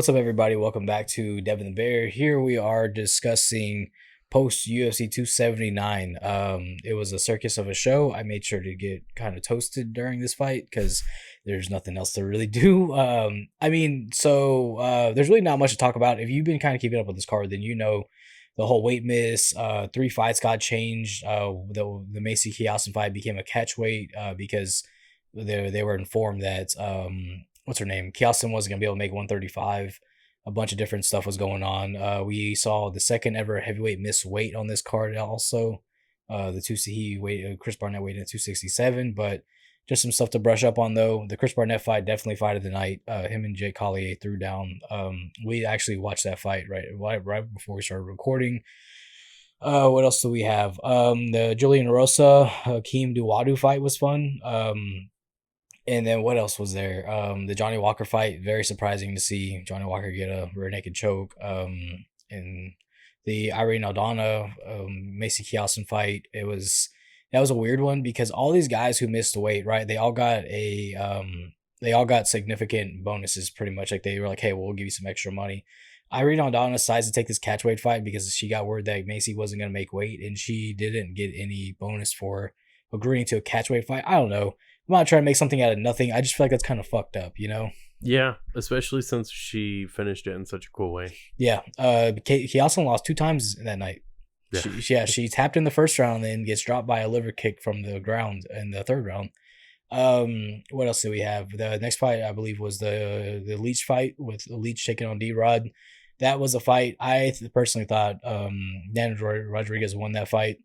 What's up, everybody? Welcome back to Devin the Bear. Here we are discussing post UFC 279. It was a circus of a show. I made sure to get kind of toasted during this fight because there's nothing else to really do. There's really not much to talk about. If you've been kind of keeping up with this card, then you know the whole weight miss. Three fights got changed. The Macy Kielsen fight became a catch weight because they were informed that what's her name? Kielsen wasn't gonna be able to make 135. A bunch of different stuff was going on. We saw the second ever heavyweight miss weight on this card. Also, Chris Barnett weighed in at 267. But just some stuff to brush up on though. The Chris Barnett fight definitely fight of the night. Him and Jake Collier threw down. We actually watched that fight right before we started recording. What else do we have? The Julian Rosa Hakeem Duwadu fight was fun. And then what else was there? The Johnny Walker fight, very surprising to see Johnny Walker get a rear naked choke. And the Irene Aldana, Macy Kielsen fight, that was a weird one because all these guys who missed the weight, right? They all got significant bonuses pretty much. Like they were like, hey, we'll give you some extra money. Irene Aldana decides to take this catchweight fight because she got word that Macy wasn't going to make weight and she didn't get any bonus for agreeing to a catchweight fight. I don't know. I'm not trying to make something out of nothing. I just feel like that's kind of fucked up, you know? Yeah, especially since she finished it in such a cool way. Yeah. Kielsen lost 2 times that night. Yeah. She tapped in the first round and then gets dropped by a liver kick from the ground in the third round. What else do we have? The next fight, I believe, was the Leach fight with Leach taking on D-Rod. That was a fight. I personally thought Daniel Rodriguez won that fight.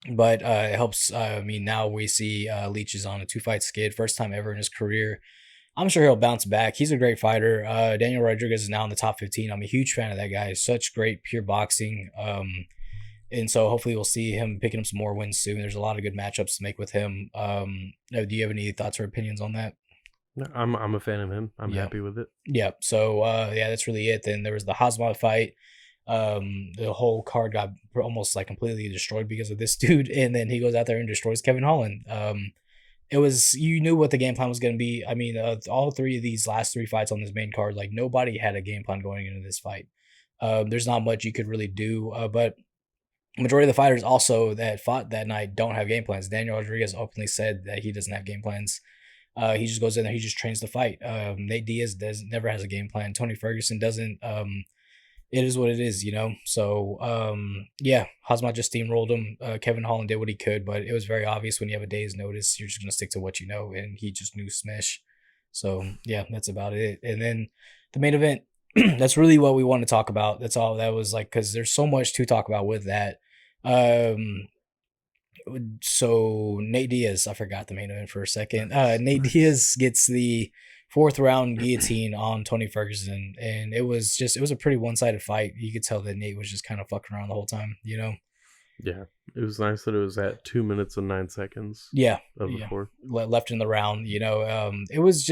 But it helps. Now we see Leach is on a 2-fight skid, first time ever in his career. I'm sure he'll bounce back. He's a great fighter. Daniel Rodriguez is now in the top 15. I'm a huge fan of that guy. Such great pure boxing. And so hopefully we'll see him picking up some more wins soon. There's a lot of good matchups to make with him. Do you have any thoughts or opinions on that? No, I'm a fan of him. I'm happy with it. Yeah. So that's really it. Then there was the Hazmat fight. The whole card got almost like completely destroyed because of this dude, and then he goes out there and destroys Kevin Holland. You knew what the game plan was going to be. I mean, all three of these last 3 fights on this main card, like nobody had a game plan going into this fight. There's not much you could really do, but majority of the fighters also that fought that night don't have game plans. Daniel Rodriguez openly said that he doesn't have game plans. He just goes in there, he just trains to fight. Nate Diaz never has a game plan. Tony Ferguson doesn't. It is what it is, you know? So, Hazmat just steamrolled him. Kevin Holland did what he could, but it was very obvious when you have a day's notice, you're just going to stick to what you know, and he just knew smash. So, yeah, that's about it. And then the main event, that's really what we want to talk about. That's all that was like, because there's so much to talk about with that. So Nate Diaz, I forgot the main event for a second. Nate Diaz gets the 4th round guillotine on Tony Ferguson, and it was a pretty one-sided fight. You could tell that Nate was just kind of fucking around the whole time, you know? Yeah, it was nice that it was at 2 minutes and 9 seconds. Yeah, of the 4th left in the round. You know, it was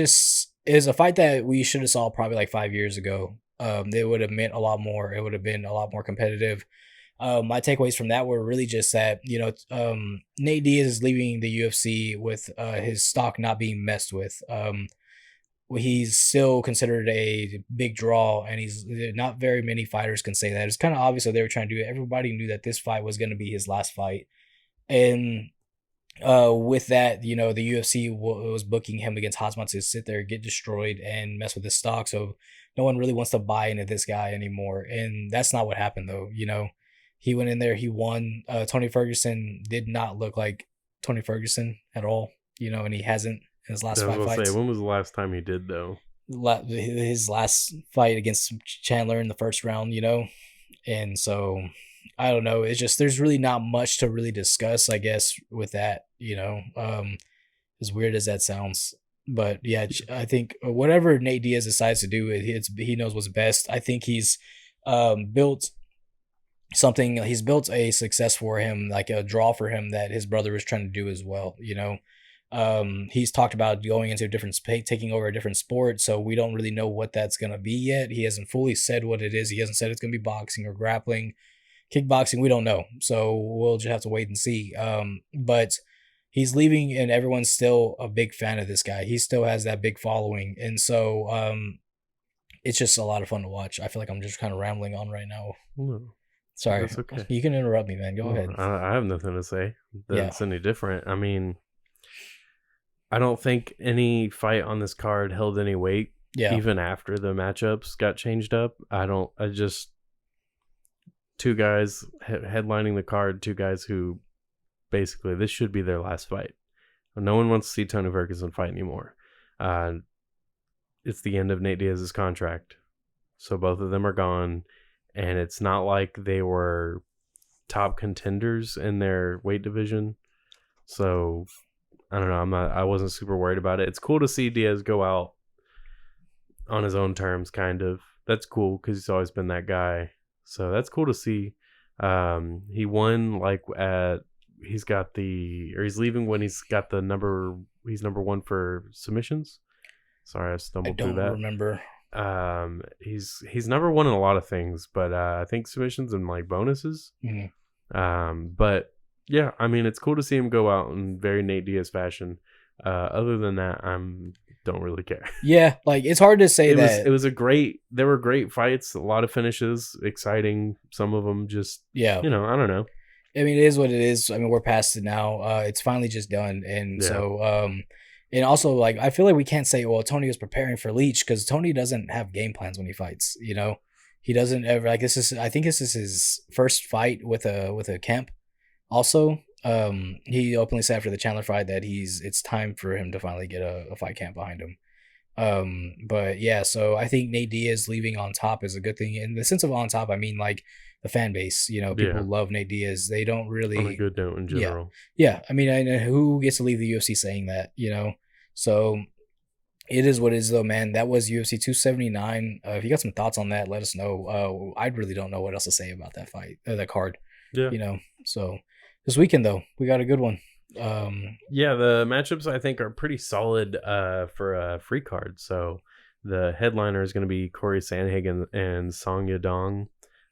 a fight that we should have saw probably like 5 years ago. They would have meant a lot more. It would have been a lot more competitive. My takeaways from that were really just that, you know, Nate Diaz is leaving the UFC with his stock not being messed with. He's still considered a big draw, and he's not very many fighters can say that. It's kind of obvious that they were trying to do it. Everybody knew that this fight was going to be his last fight. And with that, you know, the UFC was booking him against Hazmat to sit there, get destroyed, and mess with his stock. So no one really wants to buy into this guy anymore. And that's not what happened, though. You know, he went in there, he won. Tony Ferguson did not look like Tony Ferguson at all, you know, and he hasn't in his last 5 fights. When was the last time he did, though? His last fight against Chandler in the first round, you know? And so, I don't know. It's just, there's really not much to really discuss, I guess, with that, you know? As weird as that sounds. But yeah, I think whatever Nate Diaz decides to do, he knows what's best. I think he's built a success for him, like a draw for him that his brother was trying to do as well, you know? He's talked about going into a different space, taking over a different sport, so we don't really know what that's going to be yet. He hasn't fully said what it is. He hasn't said it's going to be boxing or grappling, kickboxing. We don't know, so we'll just have to wait and see. But he's leaving, and everyone's still a big fan of this guy. He still has that big following, and so it's just a lot of fun to watch. I feel like I'm just kind of rambling on right now. No, Sorry, that's okay. you can interrupt me, man. Go Well, ahead. I have nothing to say Yeah, that's any different. I mean, I don't think any fight on this card held any weight, yeah, even after the matchups got changed up. I just two guys headlining the card, two guys who basically this should be their last fight. No one wants to see Tony Ferguson fight anymore. Uh, it's the end of Nate Diaz's contract, so both of them are gone, and it's not like they were top contenders in their weight division. So I don't know. I wasn't super worried about it. It's cool to see Diaz go out on his own terms, kind of. That's cool because he's always been that guy. So that's cool to see. He won like at he's leaving when he's got the number. He's number one for submissions. Sorry, I I stumbled through don't that. remember. He's number one in a lot of things, but I think submissions and like bonuses. But yeah, I mean, it's cool to see him go out in very Nate Diaz fashion. Other than that, don't really care. Yeah, like it's hard to say that. It was a great. There were great fights, a lot of finishes, exciting. Some of them just Yeah, I don't know. I mean, it is what it is. I mean, we're past it now. It's finally just done, and Yeah. so and also like I feel like we can't say, well, Tony was preparing for Leach because Tony doesn't have game plans when he fights. You know, he doesn't ever like this is. I think this is his first fight with a camp. Also, he openly said after the Chandler fight that it's time for him to finally get a fight camp behind him. But yeah, so I think Nate Diaz leaving on top is a good thing. In the sense of on top, I mean like the fan base. You know, people love Nate Diaz. They don't really on a good note in general. Yeah. I mean, who gets to leave the UFC saying that? You know, so it is what it is, though, man. That was UFC 279. If you got some thoughts on that, let us know. I really don't know what else to say about that fight, that card. Yeah, You know, so this weekend though, we got a good one. Yeah, the matchups I think are pretty solid for a free card. So the headliner is going to be Corey Sandhagen and Song Yadong.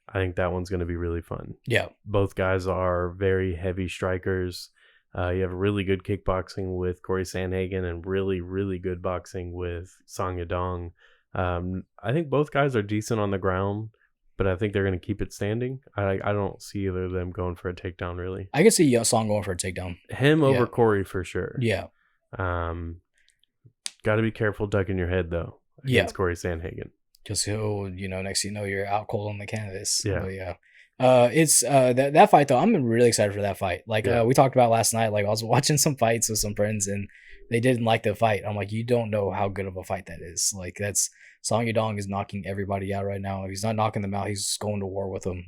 I think that one's going to be really fun. Yeah. Both guys are very heavy strikers. You have really good kickboxing with Corey Sandhagen and really, really good boxing with Song Yadong. I think both guys are decent on the ground, but I think they're going to keep it standing. I don't see either of them going for a takedown, really. I can see Song going for a takedown. Him over Corey for sure. Yeah. Got to be careful ducking your head, though, against Corey Sandhagen. Because he'll, next thing you know, you're out cold on the canvas. Yeah. But yeah. It's that fight though. I'm really excited for that fight. Like we talked about last night. Like I was watching some fights with some friends and they didn't like the fight. I'm like, you don't know how good of a fight that is. Like that's Song Yadong is knocking everybody out right now. If he's not knocking them out, he's going to war with them.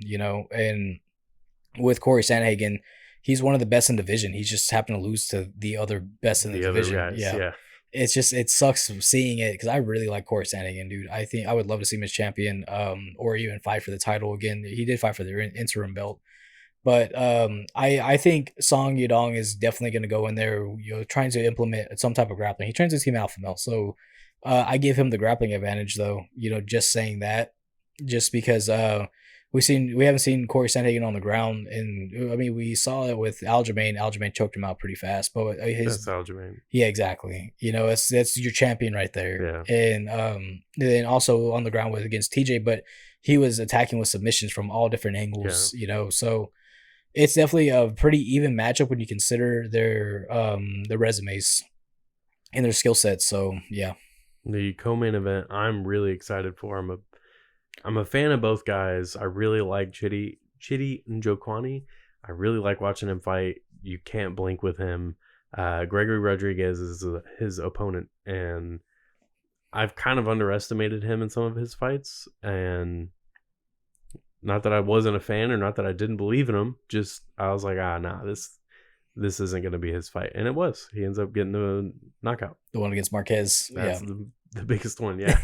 And with Corey Sandhagen, he's one of the best in division. He just happened to lose to the other best in the division. Other guys, yeah. It's just it sucks seeing it because I really like Corey Sandhagen, dude. I think I would love to see him as champion, or even fight for the title again. He did fight for the interim belt, but I think Song Yadong is definitely going to go in there, trying to implement some type of grappling. He trains his team alpha male, so I give him the grappling advantage, though. Just saying that, just because we haven't seen Corey Sandhagen on the ground, and I mean we saw it with Aljamain. Aljamain choked him out pretty fast, but that's Aljamain. Yeah, exactly. That's your champion right there. Yeah. And then also on the ground against TJ, but he was attacking with submissions from all different angles. Yeah. So it's definitely a pretty even matchup when you consider their resumes and their skill sets. So yeah. The co-main event, I'm really excited for. I'm a fan of both guys. I really like Chidi Njokwani. I really like watching him fight. You can't blink with him. Gregory Rodriguez is his opponent, and I've kind of underestimated him in some of his fights. And not that I wasn't a fan or not that I didn't believe in him, just I was like, nah, this isn't going to be his fight. And it was. He ends up getting a knockout. The one against Marquez. That's the biggest one, yeah.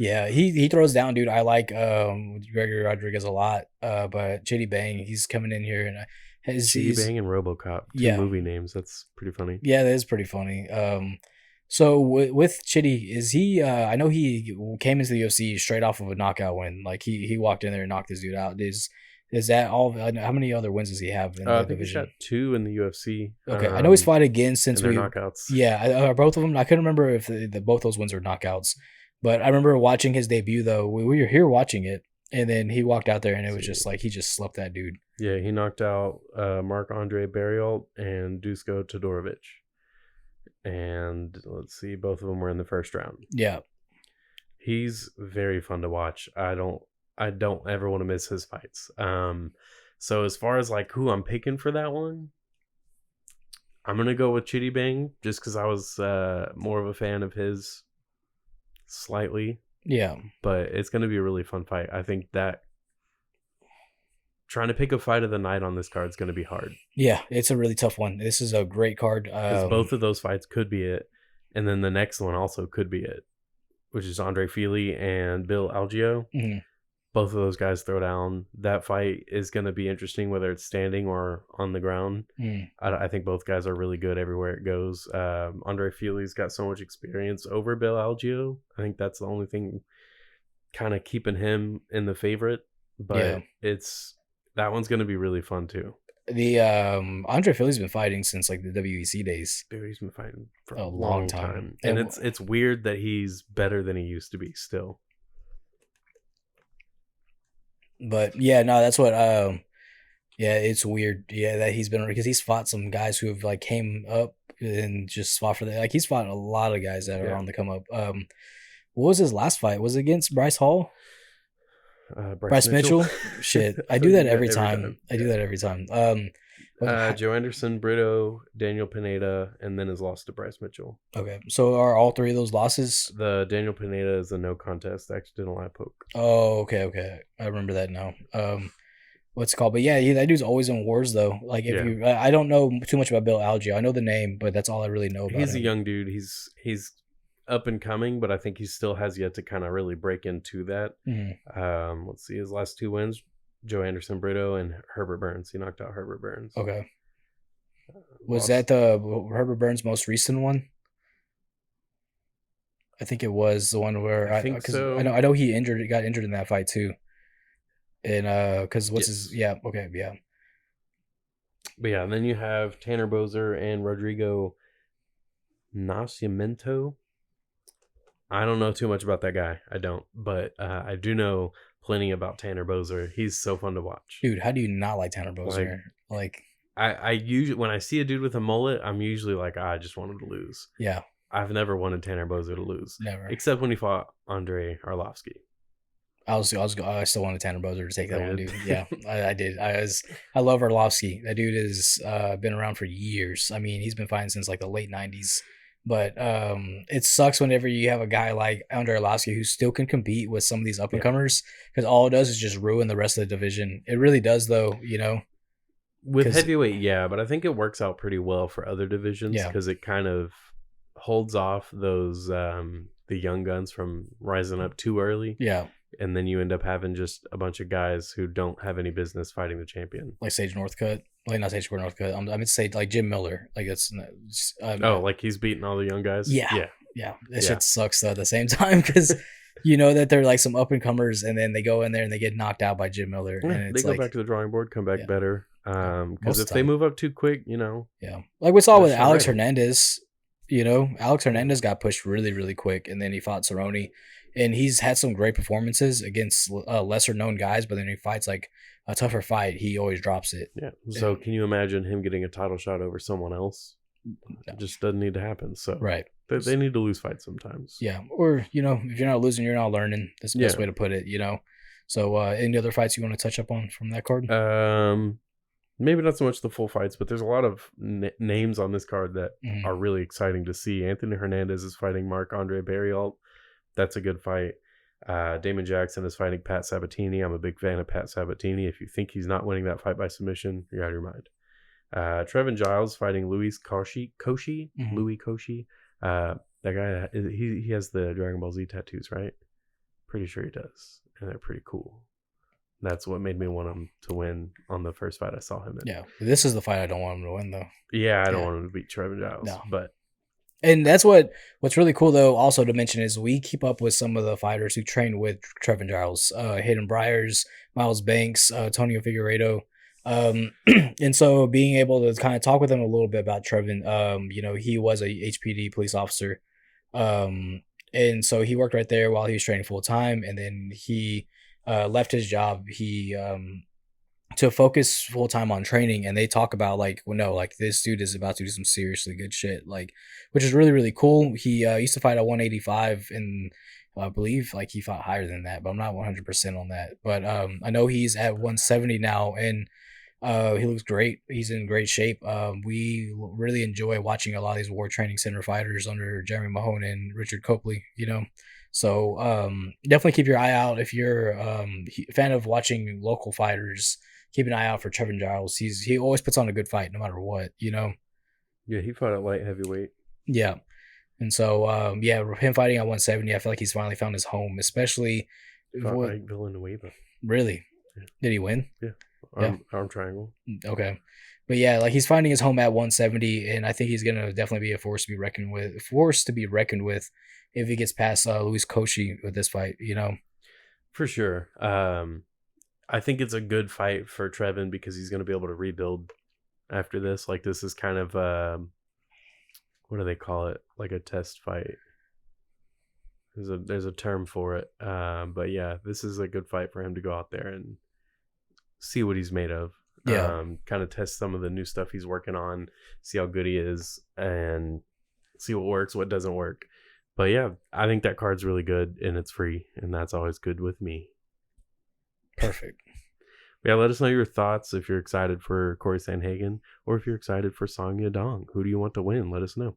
Yeah, he throws down, dude. I like Gregory Rodriguez a lot, but Chitty Bang, he's coming in here and Chitty Bang and RoboCop, two movie names. That's pretty funny. Yeah, that is pretty funny. So with Chitty, is he? I know he came into the UFC straight off of a knockout win. Like he walked in there and knocked this dude out. Is that all? How many other wins does he have in the I think division? he's got 2 in the UFC. Okay, I know he's fought again since knockouts. Yeah, are both of them? I couldn't remember if both those wins are knockouts. But I remember watching his debut though. We were here watching it, and then he walked out there, and it was just like he just slept that dude. Yeah, he knocked out Marc-Andre Barriault and Dusko Todorovic. And let's see, both of them were in the first round. Yeah. He's very fun to watch. I don't ever want to miss his fights. So as far as like who I'm picking for that one, I'm gonna go with Chitty Bang just because I was more of a fan of his slightly. Yeah. But it's gonna be a really fun fight. I think that trying to pick a fight of the night on this card is gonna be hard. Yeah, it's a really tough one. This is a great card. Because both of those fights could be it, and then the next one also could be it, which is Andre Fili and Bill Algeo. Mm-hmm. Both of those guys throw down. That fight is going to be interesting, whether it's standing or on the ground. Mm. I think both guys are really good everywhere it goes. Andre Fili's got so much experience over Bill Algeo. I think that's the only thing kind of keeping him in the favorite. But that one's going to be really fun too. The Andre Fili's been fighting since like the WEC days. Dude, he's been fighting for a a long time. And it's weird that he's better than he used to be still. But yeah, no, that's what it's weird. Yeah, that he's been, because he's fought some guys who have like came up and just fought for that. Like he's fought a lot of guys that are on the come up. What was his last fight? Was it against Bryce Hall? Bryce Mitchell? Shit. I do that every time. I do that every time. Joe Anderson, Brito, Daniel Pineda, and then his loss to Bryce Mitchell. Okay. So are all three of those losses? The Daniel Pineda is a no contest accidental eye poke. Oh, okay. I remember that now. What's it called? But yeah, that dude's always in wars though. Like I don't know too much about Bill Algeo. I know the name, but that's all I really know about He's him. A young dude. He's up and coming, but I think he still has yet to kind of really break into that. Mm-hmm. Let's see, his last two wins: Joe Anderson, Brito, and Herbert Burns. He knocked out Herbert Burns. Okay. Was that the Herbert Burns' most recent one? I think it was the one where I think so. I know he got injured in that fight too. And because his okay. But yeah, and then you have Tanner Boser and Rodrigo Nascimento. I don't know too much about that guy. I don't, but I do know plenty about Tanner Boser. He's so fun to watch. Dude, how do you not like Tanner Boser? Like I usually, when I see a dude with a mullet, I'm usually like, I just want him to lose. Yeah. I've never wanted Tanner Boser to lose. Never. Except when he fought Andrei Arlovsky. I still wanted Tanner Boser to take that one, dude. Yeah, I did. I love Arlovsky. That dude has been around for years. I mean, he's been fighting since like the late 90s. But it sucks whenever you have a guy like Andrei Arlovsky who still can compete with some of these up-and-comers, because all it does is just ruin the rest of the division. It really does, though, you know? With heavyweight, yeah, but I think it works out pretty well for other divisions because it kind of holds off those the young guns from rising up too early. Yeah. And then you end up having just a bunch of guys who don't have any business fighting the champion. Like Sage Northcutt. Like, not Sage Northcutt. I meant to say like Jim Miller. Like it's like he's beating all the young guys? Yeah. That shit sucks though at the same time, because you know that they're like some up-and-comers, and then they go in there and they get knocked out by Jim Miller. Yeah, and it's they go back to the drawing board, come back better. Because if they move up too quick, you know. Yeah. Like we saw with Alex Hernandez. You know, Alex Hernandez got pushed really, really quick, and then he fought Cerrone. And he's had some great performances against lesser known guys, but then he fights like a tougher fight, he always drops it. Yeah. So can you imagine him getting a title shot over someone else? No. It just doesn't need to happen. So they need to lose fights sometimes. Yeah. Or, you know, if you're not losing, you're not learning. That's the best way to put it, you know. So any other fights you want to touch up on from that card? Maybe not so much the full fights, but there's a lot of names on this card that are really exciting to see. Anthony Hernandez is fighting Marc-Andre Barriault. That's a good fight. Damon Jackson is fighting Pat Sabatini. I'm a big fan of Pat Sabatini. If you think he's not winning that fight by submission, you're out of your mind. Trevin Giles fighting Louis Koshi. Louis Koshi. That guy, he has the Dragon Ball Z tattoos, right? Pretty sure he does. And they're pretty cool. That's what made me want him to win on the first fight I saw him in. Yeah. This is the fight I don't want him to win, though. Yeah, I don't want him to beat Trevin Giles. No. And that's what's really cool, though, also to mention is we keep up with some of the fighters who train with Trevin Giles. Hayden Bryars, Miles Banks, Antonio Figueiredo. And so being able to kind of talk with him a little bit about Trevin, you know, he was a HPD police officer. And so he worked right there while he was training full time, and then he left his job. He to focus full time on training, and they talk about like, well, no, like this dude is about to do some seriously good shit, like, which is really really cool. He used to fight at 185, and I believe like he fought higher than that, but I'm not 100% on that. But I know he's at 170 now, and he looks great. He's in great shape. We really enjoy watching a lot of these War Training Center fighters under Jeremy Mahone and Richard Copley. So definitely keep your eye out if you're a fan of watching local fighters. Keep an eye out for Trevin Giles. He always puts on a good fight no matter what. Yeah, he fought at light heavyweight. Yeah, and so yeah, him fighting at 170, I feel like he's finally found his home, especially Fought what Ike Villanueva. really Yeah. Did he win? Yeah. Yeah. Arm triangle. Okay. But yeah, like he's finding his home at 170, and I think he's gonna definitely be a force to be reckoned with. Force to be reckoned with if he gets past Luis Kochi with this fight. For sure. I think it's a good fight for Trevin because he's going to be able to rebuild after this. Like this is kind of what do they call it? Like a test fight. There's a term for it. But yeah, this is a good fight for him to go out there and see what he's made of. Yeah. Kind of test some of the new stuff he's working on, see how good he is, and see what works, what doesn't work. But yeah, I think that card's really good and it's free, and that's always good with me. Perfect. Yeah, let us know your thoughts if you're excited for Corey Sandhagen or if you're excited for Song Yadong. Who do you want to win? Let us know.